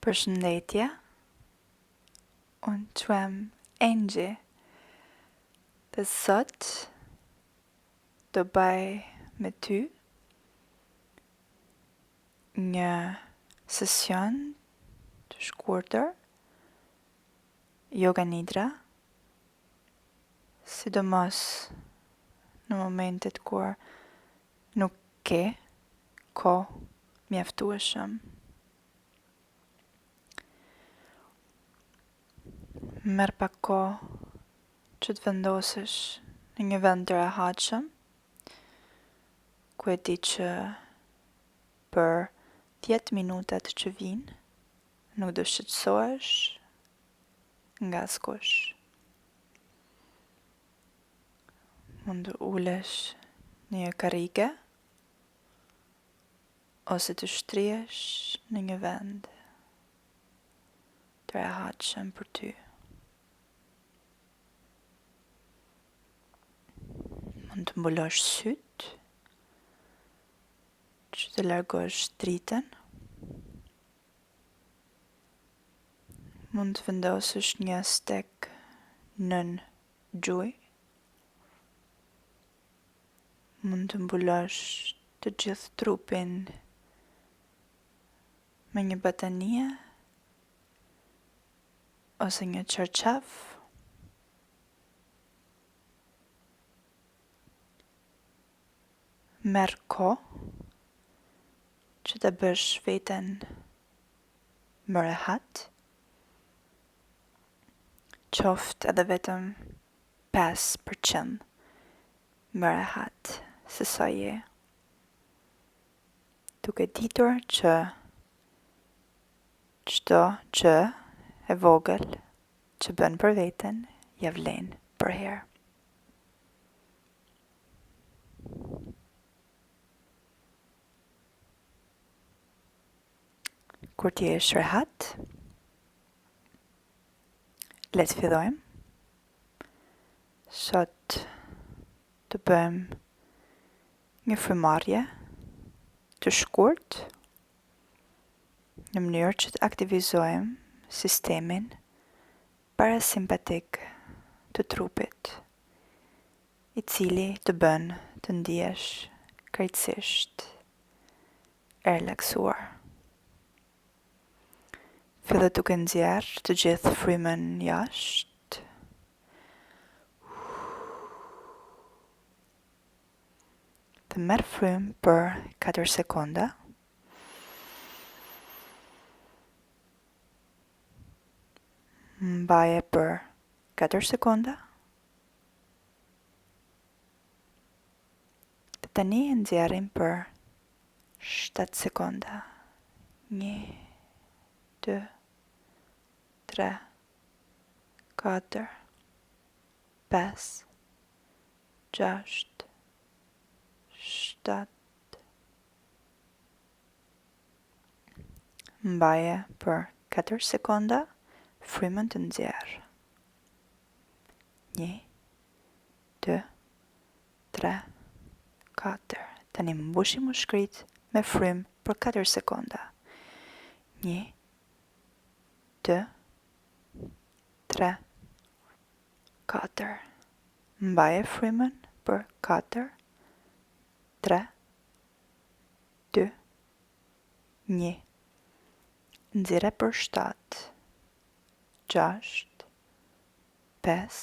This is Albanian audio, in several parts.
Përshëndetje, unë quhem Engji dhe sot do bëj me ty një sesion të shkurtër yoga nidra, sidomos në momentet kur nuk ke kohë mjaftueshëm. Merr pak kohë që të vendosesh në një vend të rehatshëm, ku e di që për 10 minutat që vinë nuk do shqetësohesh nga askush. Mund të ulesh në një karrige ose të shtrihesh në një vend të rehatshëm për ty. Mund të mbulosh sytë që të largosh dritën. Mund të vendosësh një stek nën gjuj. Mund të mbulosh të gjithë trupin me një batanie ose një çarçaf. Merr kohë që të bësh veten më rehat, qoftë edhe vetëm 5% më rehat se sa je, duke ditur që çdo gjë e vogël që bën për veten ja vlen për herë. Kur ti je rehat, le të fillojmë. Sot të bëjmë një frymëmarrje të shkurtë në mënyrë që të aktivizojmë sistemin parasimpatik të trupit, i cili të bën të ndihesh krejtësisht e relaksuar. Fillo duke nxjerrë të gjithë frymën jashtë. Të merr frymë për 4 sekonda. Mbaje për 4 sekonda. Dhe tani e nxjerrim për 7 sekonda. 1, 2, 3, 4, 5, 6, 7. Mbaje për 4 sekonda frymën të nxjerrë. 1, 2, 3, 4. Tani mbushim mushkrit me frymë për 4 sekonda. 1, 2, 3, 4. Mbaje frymën për 4, 3, 2, 1. Nxjerrë për 7, 6, 5,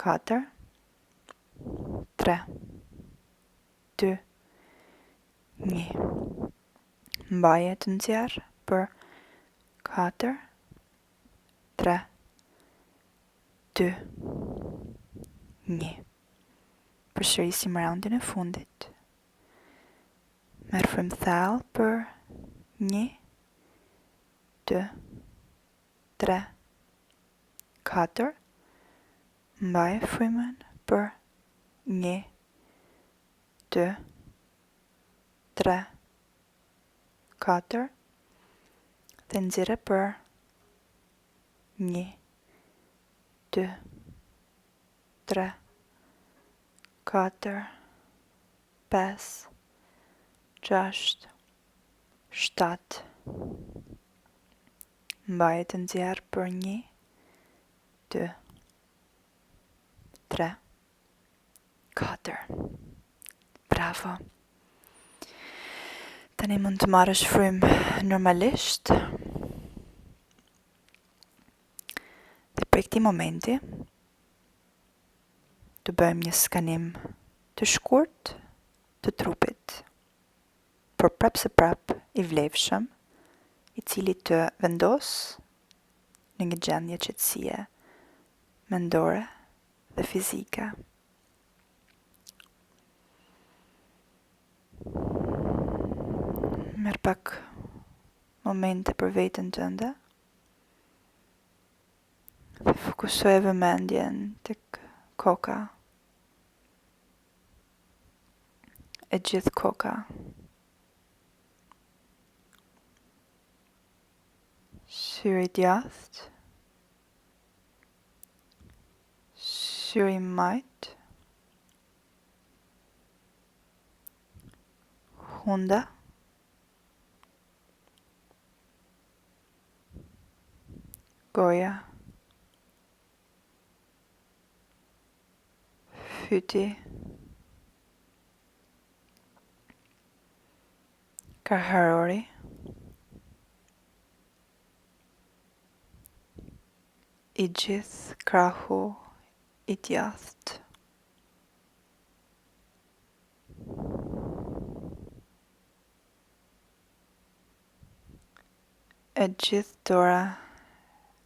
4, 3, 2, 1. Mbaje të nxjerrë për 4, 3, 2, 1. Përsërisim raundin e fundit. Merr frymë thellë për 1, 2, 3, 4. Mbaje frymën për 1, 2, 3, 4. Dhe nxjerrë për 1, 2, 3, 4, 5, 6, 7, Mbaje të nxjerrë për 1, 2, 3, 4. Bravo. Tani mund të marrësh frymë normalisht. Dhe për këti momenti, të bëjmë një skanim të shkurt të trupit, por prapë se prapë i vlefshëm, i cili të vendos në një gjendje qetësie mendore dhe fizike. Merë pak momente për veten tënde dhe fokusoje vëmendjen tek koka, e gjithë koka. Syri djathtë, syri majt, hunda, goja, fyti, karharori, i gjithë krahu i djathtë. E gjithë dora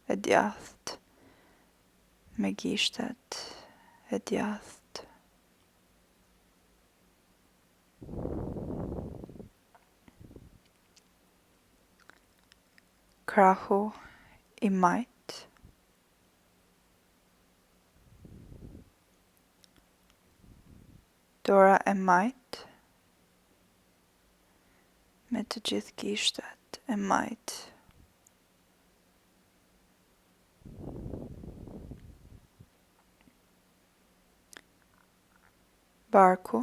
e djathtë, me gishtat e djathtë. Krahu i majt, dora e majt, me të gjithë gishtat e majt. Barku,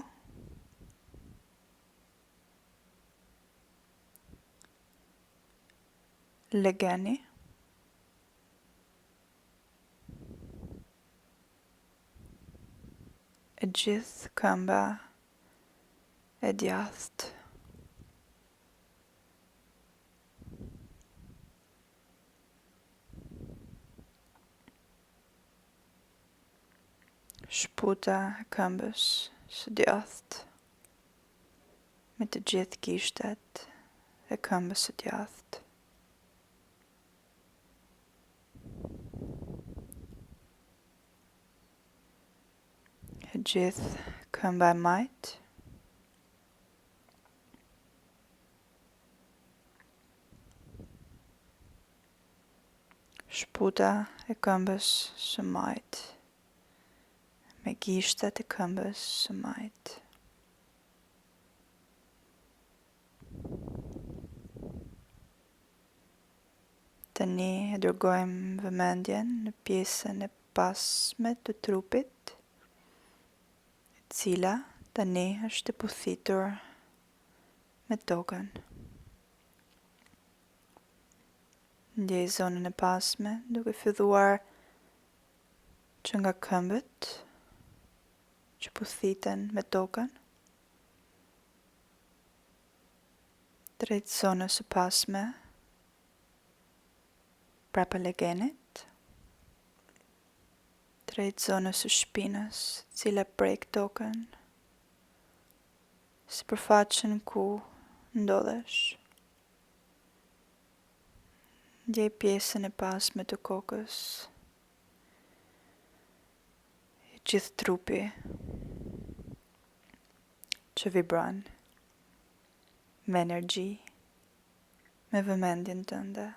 legeni, e gjithë këmba e djathtë. Shputa e këmbës së djathtë, me të gjithë gishtat e këmbës së djathtë. E gjithë këmba e majt, shputa e këmbës së majt, me gishtat e këmbës së majt. Tani e dërgojmë vëmendjen në pjesën e pasme të trupit, e cila tani është e pothitur me tokën. Ndjej zonën e pasme duke filluar që nga këmbët që pothiten me tokën, drejt zonës së pasme prapa legenit, drejt zonës së shpinës, cila prek tokën, sipërfaqen ku ndodhesh. Ndjej pjesën e pasme të kokës, e gjithë trupi që vibron me energji, me vëmendjen tënde.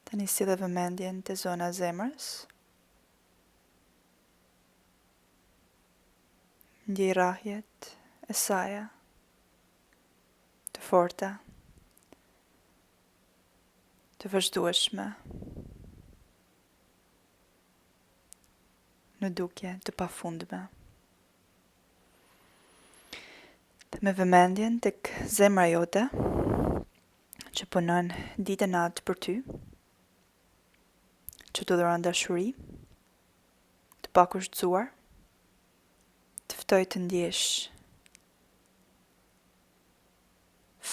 Tani sille vëmendjen te zona e zemrës. Ndjej rrahjet e saja, të forta, të vazhdueshme, në dukje të pafundme. me vëmendjen tek zemra jote që punon ditë e natë për ty, që të dhuron dashuri, të pakushtzuar, të ftoj të ndjesh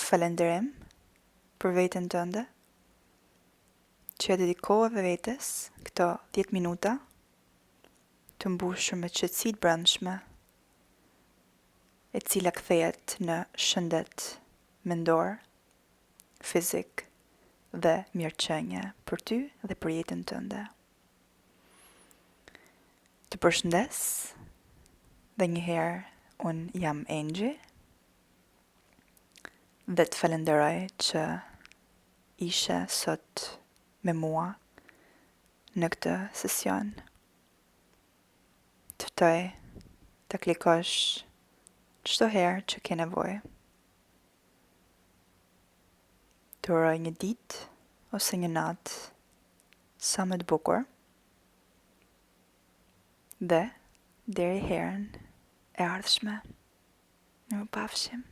falënderim për veten tënde, që e dedikove vetes këto 10 minuta të mbushur me qetësi të brendshme, e cila kthehet në shëndet mendor, fizik dhe mirëqenie për ty dhe për jetën tënde. Të përshëndes dhe njëherë unë jam Angie dhe të falenderoj që ishe sot me mua në këtë sesion. Të ftoj të klikosh çdo herë që ke nevojë. Të uroj një ditë ose një natë sa më të bukur dhe deri herën e ardhshme. Mirupafshim.